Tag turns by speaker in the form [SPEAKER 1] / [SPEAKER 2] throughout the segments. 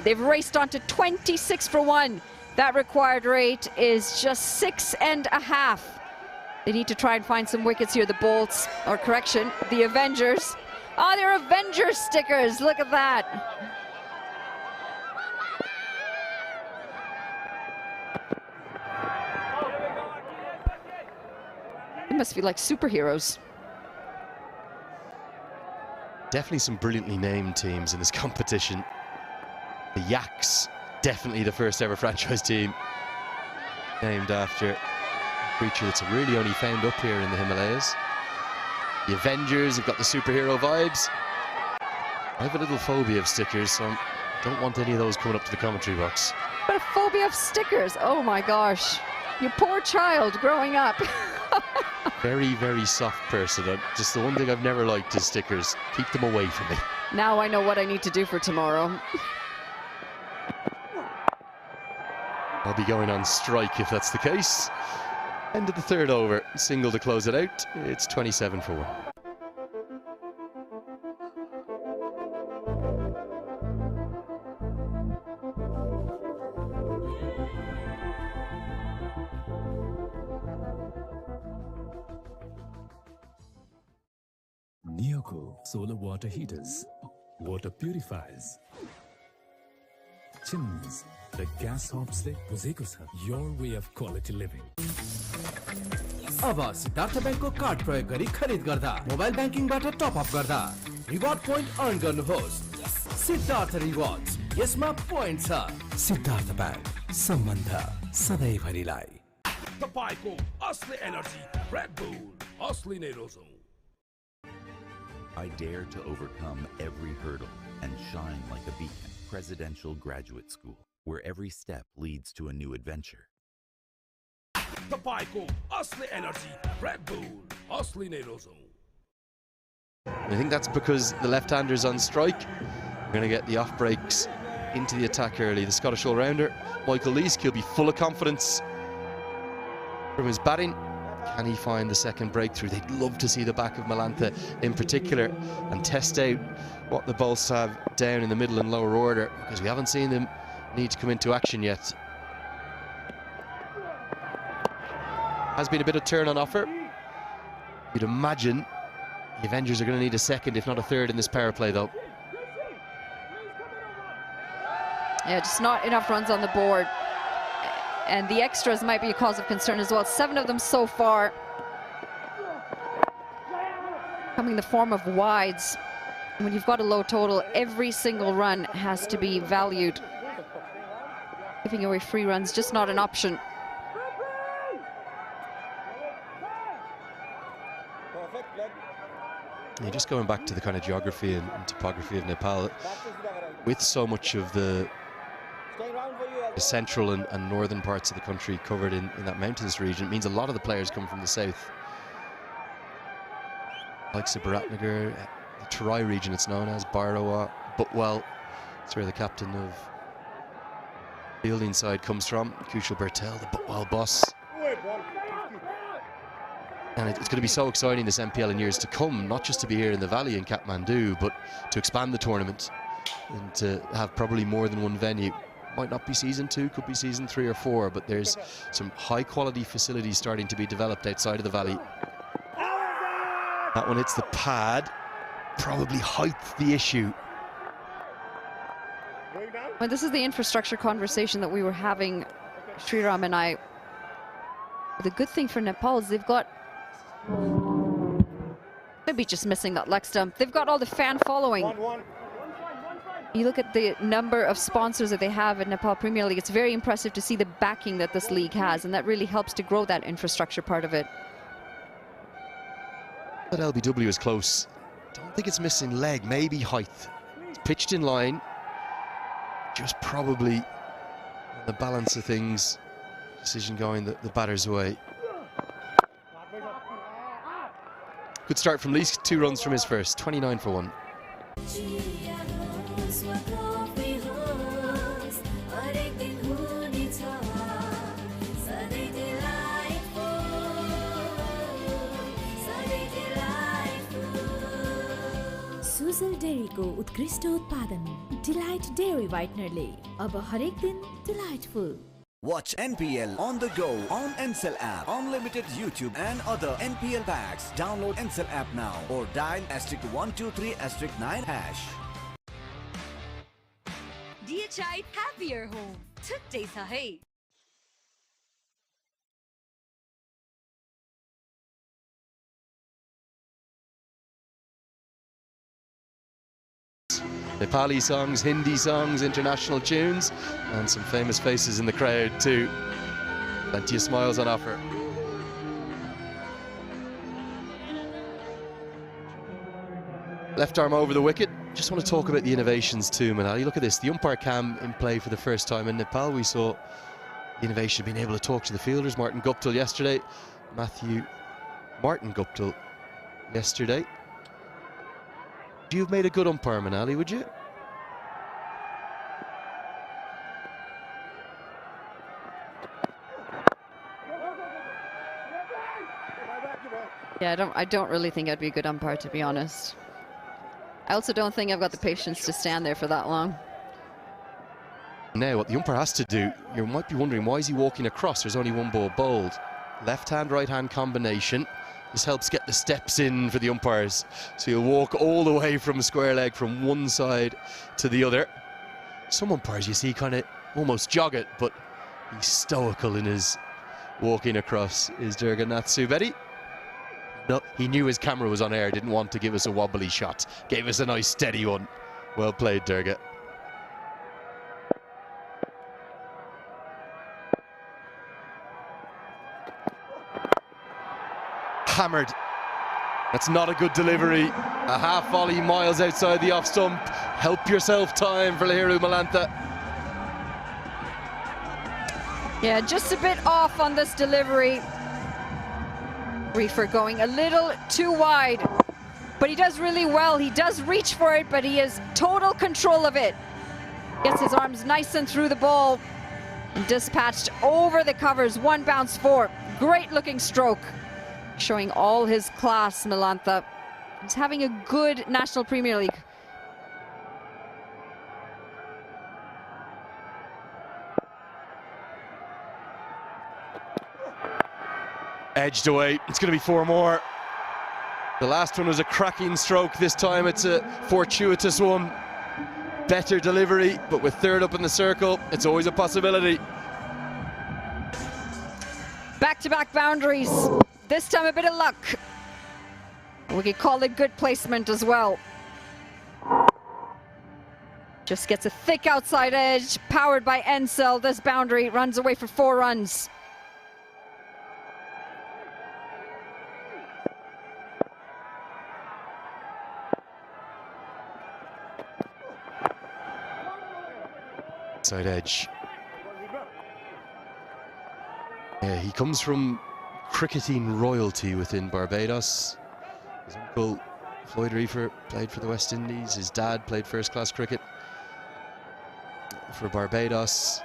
[SPEAKER 1] They've raced on to 26 for 1. That required rate is just 6.5. They need to try and find some wickets here. The Bolts, or correction, the Avengers. Oh, they're Avengers stickers. Look at that. They must be like superheroes.
[SPEAKER 2] Definitely some brilliantly named teams in this competition. The Yaks, definitely the first ever franchise team named after a creature that's really only found up here in the Himalayas. The Avengers have got the superhero vibes. I have a little phobia of stickers, so I don't want any of those coming up to the commentary box.
[SPEAKER 1] But a phobia of stickers, oh my gosh. You poor child growing up.
[SPEAKER 2] Very, very soft person. Just the one thing I've never liked is stickers. Keep them away from me.
[SPEAKER 1] Now I know what I need to do for tomorrow.
[SPEAKER 2] I'll be going on strike if that's the case. End of the third over, single to close it out. It's 27 for 1.
[SPEAKER 3] Neoco solar water heaters, water purifiers, chimneys, the gas hobsले बुझेको छ your way of quality living.
[SPEAKER 4] अब Siddharth बैंकको card प्रयोग गरी खरिद गर्दा mobile बैंकिङबाट top up गर्दा reward point earn गर्नुहोस्. Siddharth rewards, यसमा पोइन्ट छ. सिद्धार्थ बैंक, सम्बन्ध सधैँभरिलाई.
[SPEAKER 5] तपाईको असली एनर्जी रेड बुल, असली नै रोजौं.
[SPEAKER 6] I dare to overcome every hurdle and shine like a beacon. Presidential Graduate School, where every step leads to a new adventure.
[SPEAKER 5] तपाईको असली एनर्जी रेड बुल, असली नै रोजौं.
[SPEAKER 2] I think that's because the left-hander's on strike. We're going to get the off breaks into the attack early. The Scottish all-rounder, Michael Leask, he'll be full of confidence from his batting. Can he find the second breakthrough? They'd love to see the back of Malantha in particular and test out what the Bolts have down in the middle and lower order, because we haven't seen them need to come into action yet. Has been a bit of turn on offer. You'd imagine the Avengers are going to need a second, if not a third, in this power play though.
[SPEAKER 1] Yeah, just not enough runs on the board. And the extras might be a cause of concern as well. 7 of them so far. Coming in the form of wides. When you've got a low total, every single run has to be valued. Giving away free runs, just not an option.
[SPEAKER 2] Yeah, just going back to the kind of geography and topography of Nepal, with so much of the central and northern parts of the country covered in that mountainous region, it means a lot of the players come from the south. Like Biratnagar, the Terai region it's known as, Barawa, Butwell, that's where the captain of fielding side comes from, Kushal Bertel, the Butwell boss. And it's going to be so exciting, this MPL, in years to come, not just to be here in the valley in Kathmandu, but to expand the tournament and to have probably more than one venue. Might not be season 2, could be season 3 or 4, but there's some high quality facilities starting to be developed outside of the valley. That one hits the pad, probably height the issue.
[SPEAKER 1] Well, this is the infrastructure conversation that we were having, Sriram and I. The good thing for Nepal is they've got, maybe just missing that leg stump, they've got all the fan following. You look at the number of sponsors that they have in Nepal Premier League, it's very impressive to see the backing that this league has, and that really helps to grow that infrastructure part of it.
[SPEAKER 2] But LBW is close. Don't think it's missing leg, maybe height. It's pitched in line. Just probably on the balance of things, decision going the batter's way. Good start from Leask, 2 runs from his first, 29 for 1.
[SPEAKER 7] Suzel डेयरीको उत्कृष्ट उत्पादन delight dairy व्हाइटनरले अब हरेक दिन delightful.
[SPEAKER 8] Watch NPL on the go on Ncell app. Unlimited YouTube and other NPL packs. Download Ncell app now or dial *123*9#.
[SPEAKER 9] DHI Happier Home. Today sahi.
[SPEAKER 2] Nepali songs, Hindi songs, international tunes, and some famous faces in the crowd too. Plenty of smiles on offer. Left arm over the wicket. Just want to talk about the innovations too, Manali. Look at this, the umpire cam in play for the first time in Nepal. We saw the innovation being able to talk to the fielders. Martin Guptill yesterday, Martin Guptill yesterday. You've made a good umpire, Manali, would you?
[SPEAKER 1] Yeah, I don't really think I'd be a good umpire, to be honest. I also don't think I've got the patience to stand there for that long.
[SPEAKER 2] Now, what the umpire has to do, you might be wondering, why is he walking across? There's only one ball bowled. Left-hand, right-hand combination. This helps get the steps in for the umpires. So you'll walk all the way from square leg from one side to the other. Some umpires you see kind of almost jog it, but he's stoical in his walking across. Is Durga Natsubedi? No, he knew his camera was on air, didn't want to give us a wobbly shot. Gave us a nice steady one. Well played, Durga. Hammered. That's not a good delivery. A half volley miles outside the off stump. Help yourself time for Lahiru Malantha.
[SPEAKER 1] Yeah, just a bit off on this delivery. Reefer going a little too wide, but he does really well. He does reach for it, but he has total control of it. Gets his arms nice and through the ball and dispatched over the covers. One bounce four. Great looking stroke. Showing all his class, Malantha. He's having a good National Premier League.
[SPEAKER 2] Edged away. It's going to be four more. The last one was a cracking stroke. This time it's a fortuitous one. Better delivery, but with third up in the circle, it's always a possibility.
[SPEAKER 1] Back-to-back boundaries. This time a bit of luck. We could call it good placement as well. Just gets a thick outside edge, powered by Ncell. This boundary runs away for 4 runs.
[SPEAKER 2] Side edge. Yeah, he comes from cricketing royalty within Barbados. His uncle, Floyd Reefer, played for the West Indies. His dad played first-class cricket for Barbados.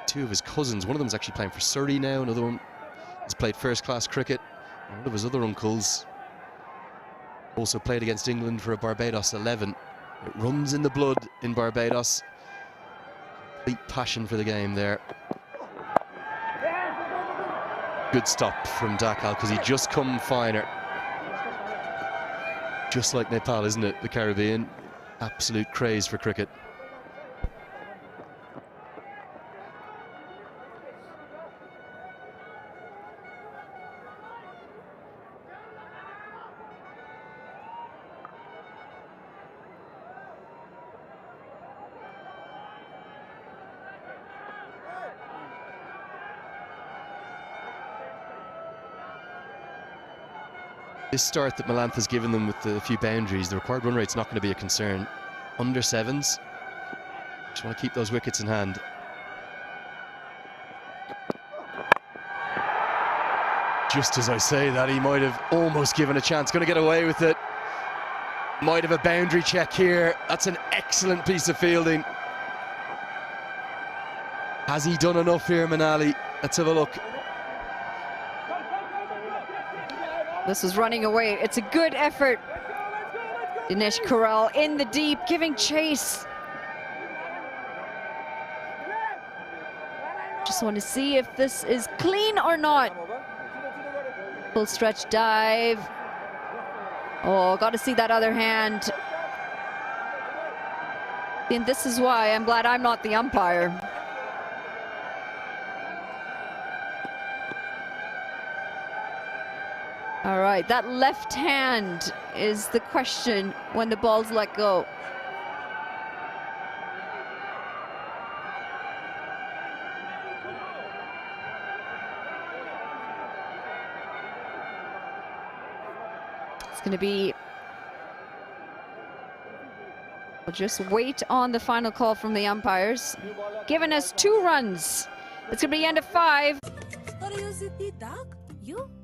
[SPEAKER 2] 2 of his cousins, one of them is actually playing for Surrey now, another one has played first-class cricket. And one of his other uncles also played against England for a Barbados 11. It runs in the blood in Barbados. Complete passion for the game there. Good stop from Dakal because he just come finer. Just like Nepal, isn't it? The Caribbean. Absolute craze for cricket. This start that Malantha's given them with the few boundaries, the required run rate's not going to be a concern. Under 7s. Just want to keep those wickets in hand. Just as I say that, he might have almost given a chance. Going to get away with it. Might have a boundary check here. That's an excellent piece of fielding. Has he done enough here, Manali? Let's have a look.
[SPEAKER 1] This is running away. It's a good effort Dinesh Karel in the deep, giving chase. Just want to see if this is clean or not. Full stretch dive. Oh, got to see that other hand. And this is why I'm glad I'm not the umpire. All right, that left hand is the question when the ball's let go. It's going to be, we'll just wait on the final call from the umpires. Giving us 2 runs. It's going to be end of 5.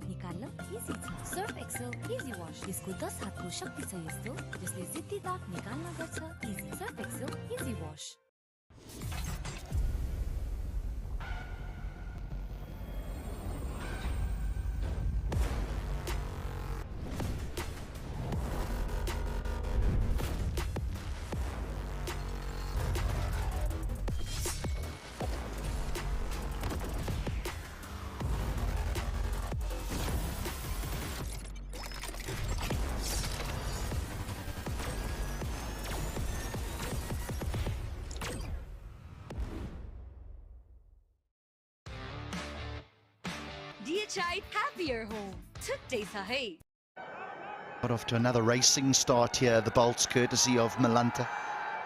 [SPEAKER 9] निकाल्न easy छ Surf Excel easy wash यसको 10 हातको शक्ति छ यस्तो जसले जिद्दी दाग निकाल्न गर्छ easy Surf Excel easy wash DHI happier home today sahi.
[SPEAKER 10] Got off to another racing start here, the bolts courtesy of Milanta.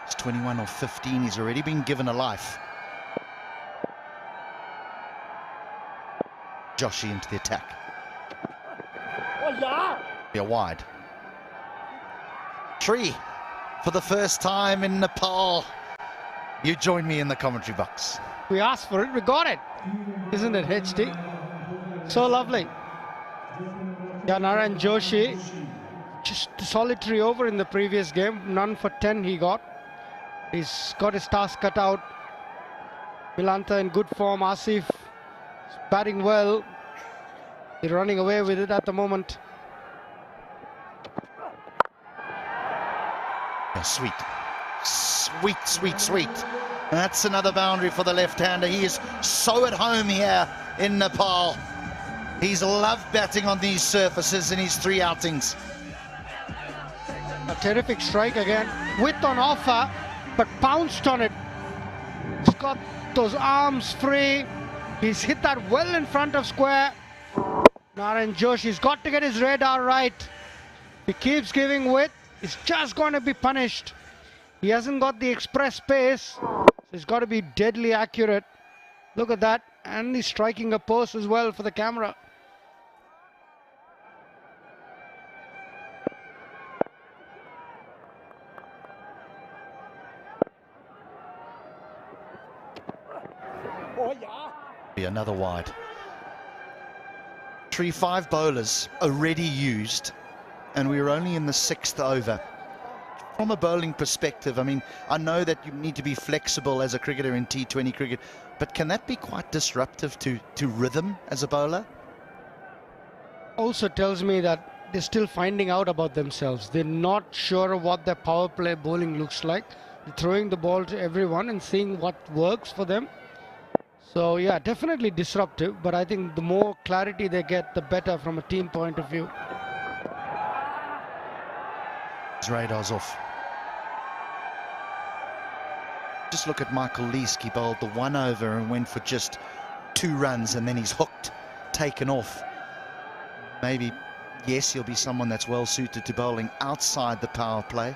[SPEAKER 10] He's 21 or 15, he's already been given a life. Joshi into the attack. Be a wide. 3 for the first time in Nepal. You join me in the commentary box.
[SPEAKER 11] We asked for it, we got it. Isn't it, HD? So lovely. Narayan Joshi, just solitary over in the previous game. None for 10 he got. He's got his task cut out. Milanta in good form. Asif batting well. They're running away with it at the moment.
[SPEAKER 10] Yeah, sweet. Sweet, sweet, sweet. And that's another boundary for the left-hander. He is so at home here in Nepal. He's loved batting on these surfaces in his 3 outings.
[SPEAKER 11] A terrific strike again. Width on offer, but pounced on it. He's got those arms free. He's hit that well in front of square. Narayan Joshi's got to get his radar right. He keeps giving width. He's just going to be punished. He hasn't got the express pace. So he's got to be deadly accurate. Look at that. And he's striking a post as well for the camera.
[SPEAKER 10] Be another wide. 3-5 bowlers already used, and we were only in the 6th over. From a bowling perspective, I mean, I know that you need to be flexible as a cricketer in T20 cricket, but can that be quite disruptive to rhythm as a bowler?
[SPEAKER 11] Also tells me that they're still finding out about themselves. They're not sure what their power play bowling looks like. They're throwing the ball to everyone and seeing what works for them. So yeah, definitely disruptive, but I think the more clarity they get, the better from a team point of view.
[SPEAKER 10] His radar's off. Just look at Michael Leask. He bowled the 1 over and went for just 2 runs, and then he's hooked, taken off. Maybe, yes, he'll be someone that's well suited to bowling outside the power play.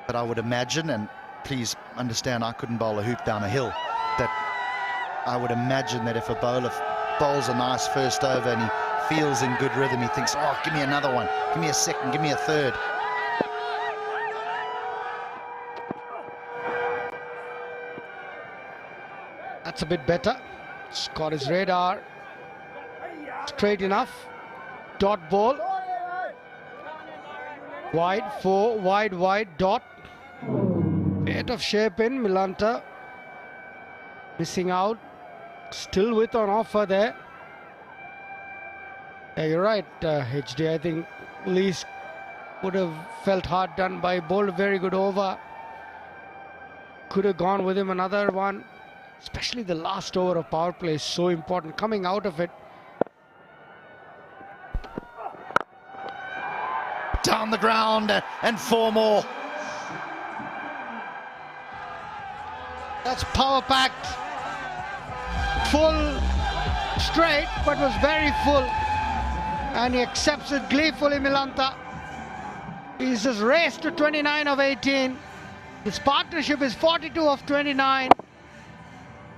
[SPEAKER 10] But I would imagine, and please understand, I couldn't bowl a hoop down a hill, that I would imagine that if a bowler bowls a nice first over and he feels in good rhythm, he thinks, oh, give me another one, give me a second, give me a third.
[SPEAKER 11] That's a bit better. He's got his radar straight enough. Dot ball. Wide, 4, wide, dot. Bit of shape in Milanta. Missing out. Still with on offer there. Yeah, you're right, HD. I think Lee's would have felt hard done by. Bowled a very good over. Could have gone with him another one. Especially the last over of power play is so important. Coming out of it.
[SPEAKER 10] Down the ground and 4 more.
[SPEAKER 11] That's power packed. Full straight, but was very full. And he accepts it gleefully, Milanta. He's just raced to 29 of 18. His partnership is 42 of 29.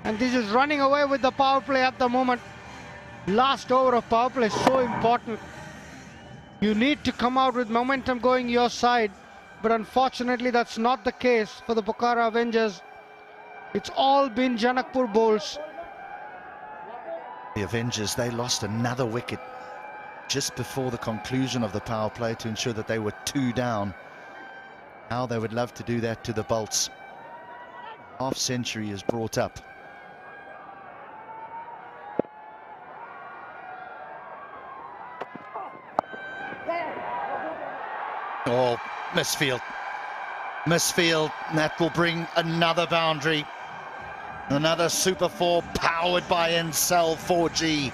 [SPEAKER 11] And this is running away with the power play at the moment. Last over of power play is so important. You need to come out with momentum going your side. But unfortunately, that's not the case for the Pokhara Avengers. It's all been Janakpur bowls.
[SPEAKER 10] The Avengers, they lost another wicket just before the conclusion of the power play to ensure that they were 2 down. Now they would love to do that to the Bolts. Half century is brought up. Oh, misfield. Misfield, and that will bring another boundary. Another Super 4 powered by Ncell 4G.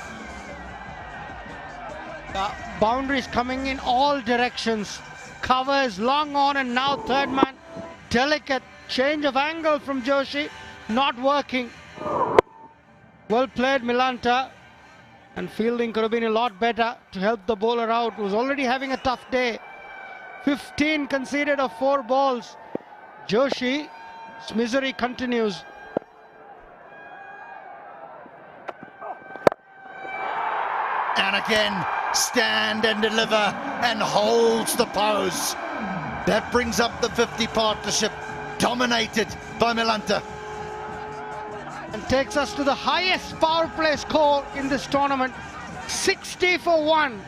[SPEAKER 11] Boundaries coming in all directions. Covers long on and now third man. Delicate change of angle from Joshi. Not working. Well played, Milanta. And fielding could have been a lot better to help the bowler out, who was already having a tough day. 15 conceded of 4 balls. Joshi's misery continues.
[SPEAKER 10] And again, stand and deliver and holds the pose. That brings up the 50 partnership, dominated by Milanta.
[SPEAKER 11] And takes us to the highest power play score in this tournament. 60 for 1.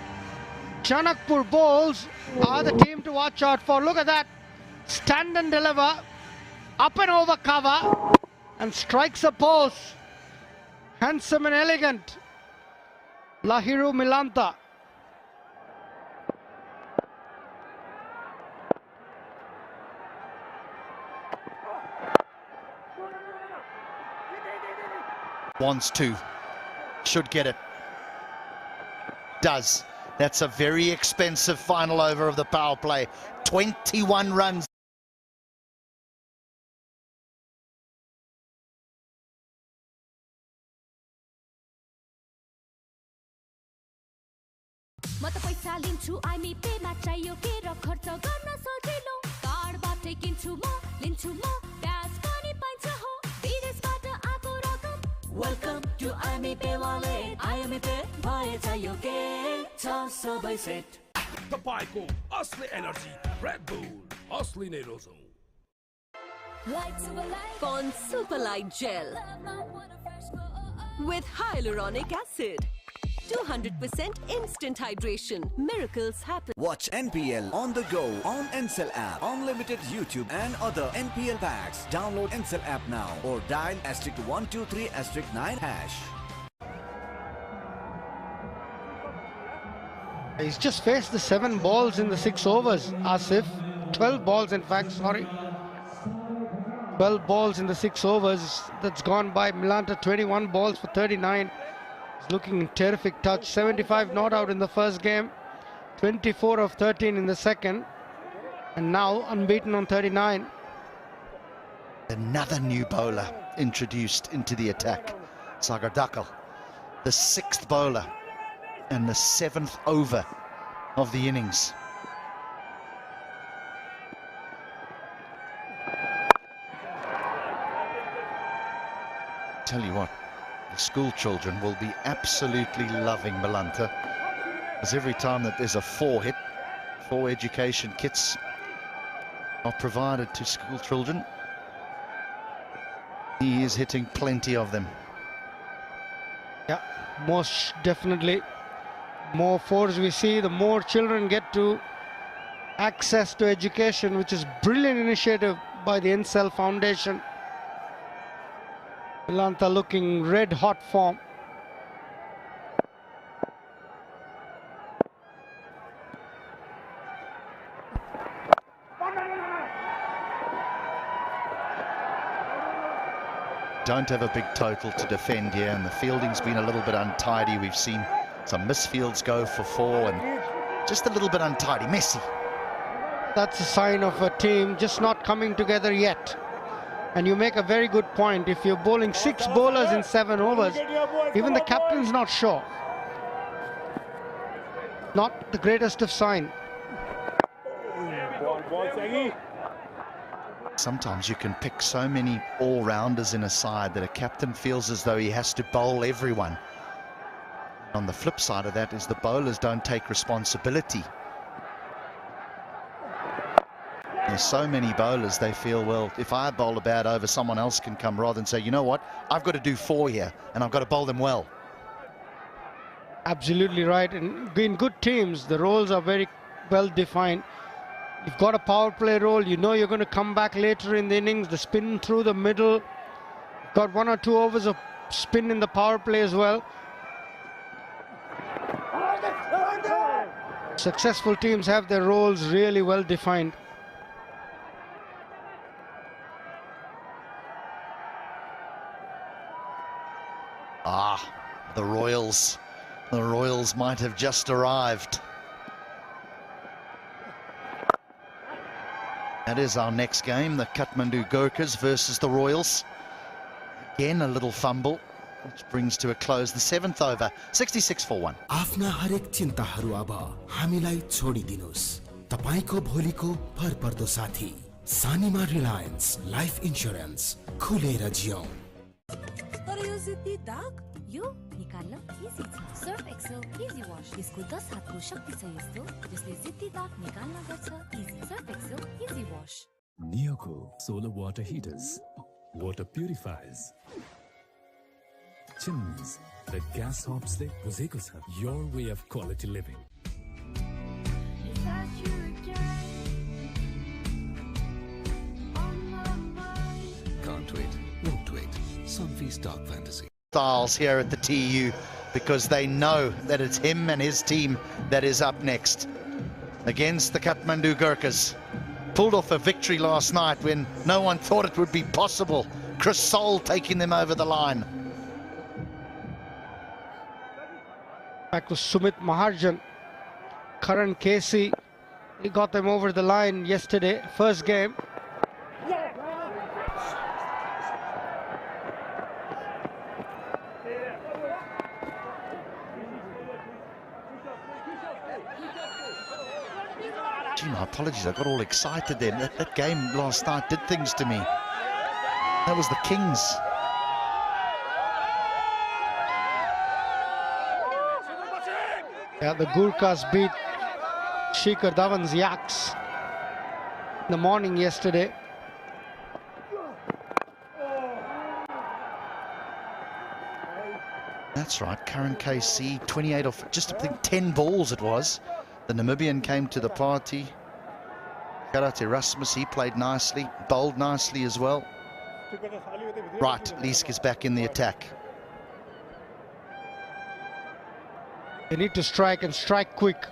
[SPEAKER 11] Janakpur bowls are the team to watch out for. Look at that. Stand and deliver. Up and over cover. And strikes a pose. Handsome and elegant. Lahiru Milanta.
[SPEAKER 10] Wants to. Should get it. Does. That's a very expensive final over of the power play. 21 runs.
[SPEAKER 9] म त पैसा लिन्छु IME Pema चाहियो के र खर्च गर्न सजिलो कार्डबाटै किन्छु म लिन्छु म ब्याज पनि पाइन्छ हो विदेशबाट आएको रकम वेलकम टु आइमी पे वालेट आइमी पे भए चाहियो के छ सबै सेट
[SPEAKER 5] तपाईँको असली एनर्जी रेड बुल असली नै रोजौं
[SPEAKER 12] Con Super Light Gel with hyaluronic acid. 200% instant hydration. Miracles happen.
[SPEAKER 8] Watch NPL on the go on Ncell app. Unlimited YouTube and other NPL packs. Download Ncell app now or dial *123*9 hash.
[SPEAKER 11] He's just faced the 7 balls in the 6 overs, Asif. 12 balls, in fact, sorry. 12 balls in the 6 overs. That's gone by. Milanta 21 balls for 39. He's looking in terrific touch. 75 not out in the first game. 24 of 13 in the second. And now unbeaten on 39.
[SPEAKER 10] Another new bowler introduced into the attack. Sagar Dakal, the 6th bowler and the 7th over of the innings. Tell you what, the school children will be absolutely loving Milanta, as every time that there's a 4 hit, 4 education kits are provided to school children. He is hitting plenty of them.
[SPEAKER 11] Yeah, most definitely. More 4s we see, the more children get to access to education, which is brilliant initiative by the Ncell Foundation. Milanta looking red hot form.
[SPEAKER 10] don't have a big total to defend here, and the fielding's been a little bit untidy. We've seen some misfields go for 4 and just a little bit untidy, messy.
[SPEAKER 11] That's a sign of a team just not coming together yet. And you make a very good point. If you're bowling 6 bowlers in 7 overs, even the captain's not sure. Not the greatest of sign.
[SPEAKER 10] Sometimes you can pick so many all-rounders in a side that a captain feels as though he has to bowl everyone. On the flip side of that is the bowlers don't take responsibility. There's so many bowlers, they feel, well, if I bowl a bad over, someone else can come rather than say, you know what, I've got to do 4 here, and I've got to bowl them well.
[SPEAKER 11] Absolutely right. And in good teams, the roles are very well defined. You've got a power play role, you know you're going to come back later in the innings, the spin through the middle. Got 1 or 2 overs of spin in the power play as well. Successful teams have their roles really well defined.
[SPEAKER 10] The Royals. The Royals might have just arrived. That is our next game, the Kathmandu Gurkhas versus the Royals. Again, a little fumble, which brings to a close the 7th over, 66 for 1.
[SPEAKER 13] आफ्ना हरेक चिन्ताहरू अब हामीलाई छोडिदिनुस्। तपाईको भोलिको भरपर्दो साथी सानीमा Reliance life insurance खुलेर जियौं।
[SPEAKER 14] तर यो जिद्दी दाग यो निकाल्न इजी छ। सर्फ एक्सेल इजी वाश यसको 10 हातको शक्ति छ यस्तो जसले जिद्दी दाग निकाल्न गर्छ easy. Surf Excel easy wash.
[SPEAKER 3] Neoco solar water heaters, water purifiers, chimneys, the gas hobsle बुझेको छ your way of quality living.
[SPEAKER 15] Can't wait, won't wait. Sunfeast Dark Fantasy.
[SPEAKER 10] Styles here at the TU because they know that it's him and his team that is up next against the Kathmandu Gurkhas. Pulled off a victory last night when no one thought it would be possible. Chris Soul taking them over the line.
[SPEAKER 11] Back to Sumit Maharjan. Karan Casey, he got them over the line yesterday, first game.
[SPEAKER 10] Gee, my apologies, I got all excited then. That game last night did things to me. That was the Kings.
[SPEAKER 11] Yeah, the Gurkhas beat Shikhar Dhawan's Yaks in the morning yesterday.
[SPEAKER 10] That's right, Karan KC, 28 off, just I think 10 balls it was. The Namibian came to the party. Karate Rasmus, he played nicely, bowled nicely as well. Right, Leask is back in the attack.
[SPEAKER 11] They need to strike and strike quick.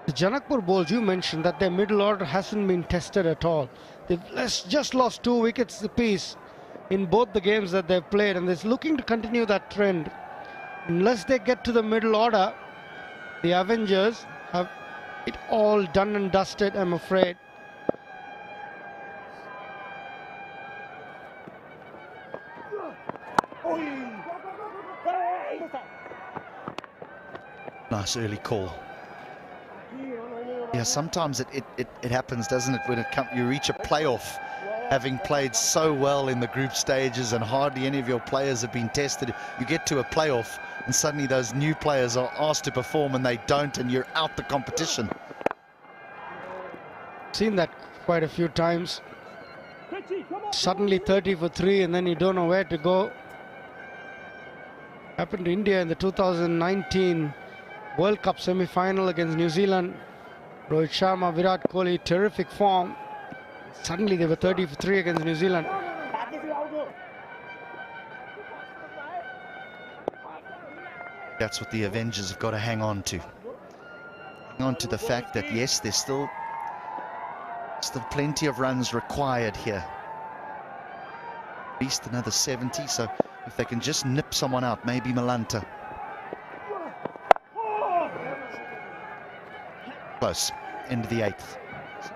[SPEAKER 11] The Janakpur Bowls, you mentioned that their middle order hasn't been tested at all. They've just lost 2 wickets apiece in both the games that they've played, and they're looking to continue that trend. Unless they get to the middle order, the Avengers have it all done and dusted, I'm afraid.
[SPEAKER 10] Nice early call. Yeah, sometimes it happens, doesn't it, when you reach a playoff, having played so well in the group stages and hardly any of your players have been tested. You get to a playoff and suddenly those new players are asked to perform and they don't, and you're out the competition.
[SPEAKER 11] Seen that quite a few times. Suddenly 30 for 3 and then you don't know where to go. Happened to India in the 2019 World Cup semi-final against New Zealand. Rohit Sharma, Virat Kohli, terrific form. Suddenly they were 30 for 3 against New Zealand.
[SPEAKER 10] That's what the Avengers have got to hang on to. Hang on to the fact that, yes, there's still plenty of runs required here. At least another 70, so if they can just nip someone out, maybe Malanta. Close. End of the 8th.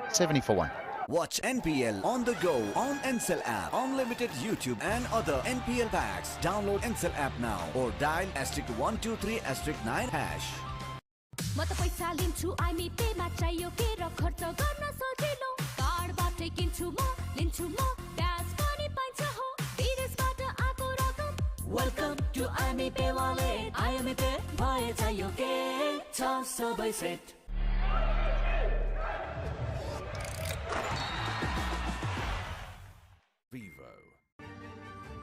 [SPEAKER 10] 70 for 1.
[SPEAKER 8] Watch NPL on the go on Ncell app, unlimited YouTube and other NPL packs. Download Ncell app now or dial *123*9#.
[SPEAKER 9] म त पैसा लिन्छु IME Pema चाहियो के र खर्च गर्न सजिलो कार्डबाटै किन्छु म लिन्छु म ब्याज पनि पाइन्छ हो विदेशबाट आको रकम वेलकम टु आइमी पे वालेट आइमी पे भए चाहियो के छ सबै set
[SPEAKER 6] Vivo.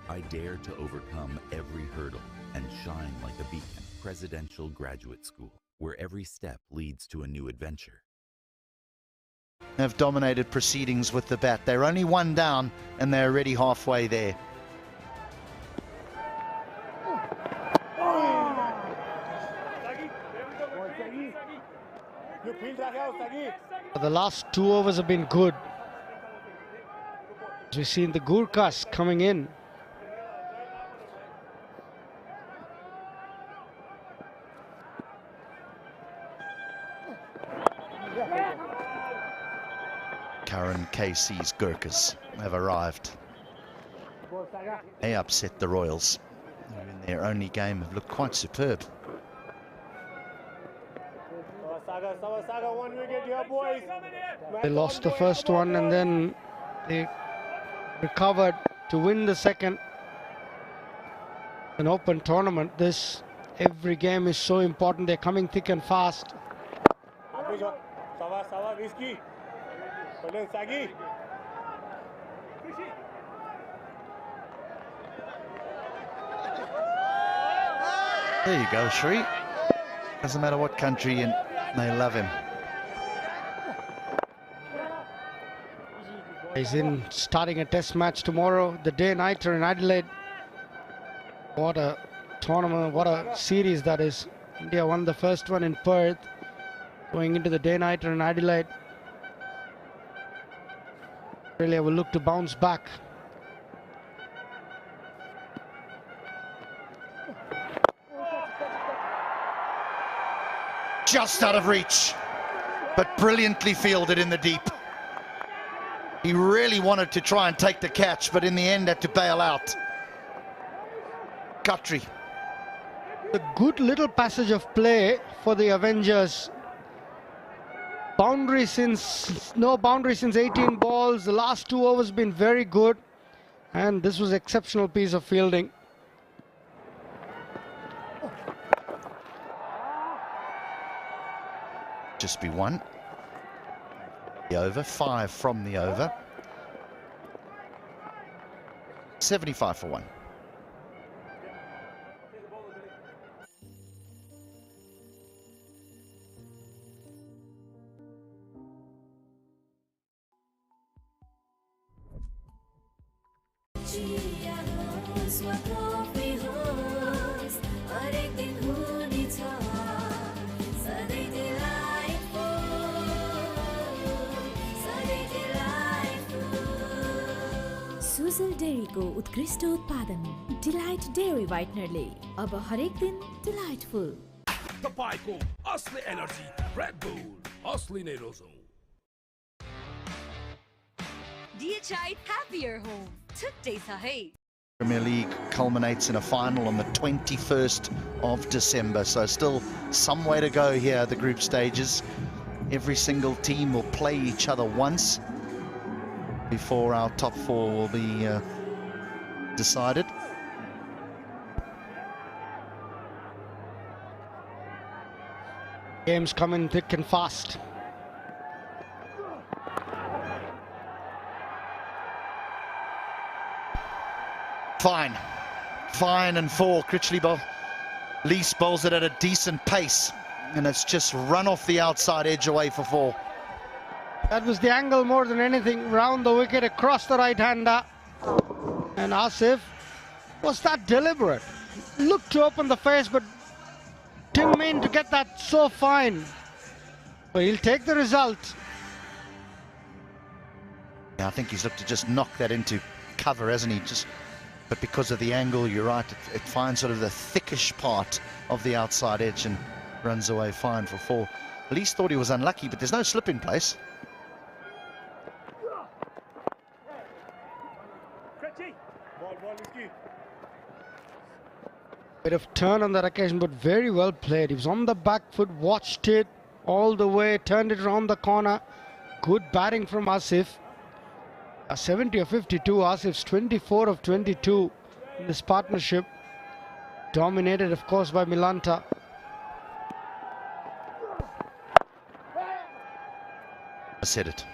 [SPEAKER 6] I dare to overcome every hurdle and shine like a beacon. Presidential Graduate School, where every step leads to a new adventure.
[SPEAKER 10] Have dominated proceedings with the bat. They're only one down and they're already halfway there.
[SPEAKER 11] The last 2 overs have been good. As we've seen the Gurkhas coming in.
[SPEAKER 10] Karan KC's Gurkhas have arrived. They upset the Royals, who in their only game have looked quite superb.
[SPEAKER 11] They lost the first one and then they recovered to win the second. An open tournament, every game is so important. They're coming thick and fast.
[SPEAKER 10] There you go, Shri. Doesn't matter what country, and they love him.
[SPEAKER 11] He's in starting a test match tomorrow, the day-nighter in Adelaide. What a tournament, what a series that is. India won the first one in Perth, going into the day-nighter in Adelaide. Australia will look to bounce back.
[SPEAKER 10] Just out of reach, but brilliantly fielded in the deep. He really wanted to try and take the catch, but in the end had to bail out. Khatri.
[SPEAKER 11] A good little passage of play for the Avengers. No boundary since 18 balls. The last 2 overs been very good, and this was exceptional piece of fielding.
[SPEAKER 10] Just be one. The over, 5 from the over. 75 for 1.
[SPEAKER 7] Sujal डेयरीको उत्कृष्ट उत्पादन delight dairy व्हाइटनरले अब हरेक दिन delightful
[SPEAKER 5] तपाईको असली energy red bull असली नै रोजौं
[SPEAKER 12] DHI happier home छुट्टै छ है
[SPEAKER 10] Premier League culminates in a final on the 21st of December, so still some way to go here, the group stages. Every single team will play each other once before our top 4 will be decided.
[SPEAKER 11] Games coming thick and fast.
[SPEAKER 10] Fine and 4. Critchley Lease bowls it at a decent pace, and it's just run off the outside edge away for 4.
[SPEAKER 11] That was the angle more than anything, round the wicket across the right-hander. And Asif, was that deliberate? Looked to open the face, but didn't mean to get that so fine. But he'll take the result.
[SPEAKER 10] Yeah, I think he's looked to just knock that into cover, hasn't he? But because of the angle, you're right, it finds sort of the thickish part of the outside edge and runs away fine for 4. Lees thought he was unlucky, but there's no slip in place.
[SPEAKER 11] Bit of turn on that occasion, but very well played. He was on the back foot, watched it all the way, turned it around the corner. Good batting from Asif. A 70 of 52, Asif's 24 of 22 in this partnership. Dominated, of course, by Milanta.
[SPEAKER 10] I said it.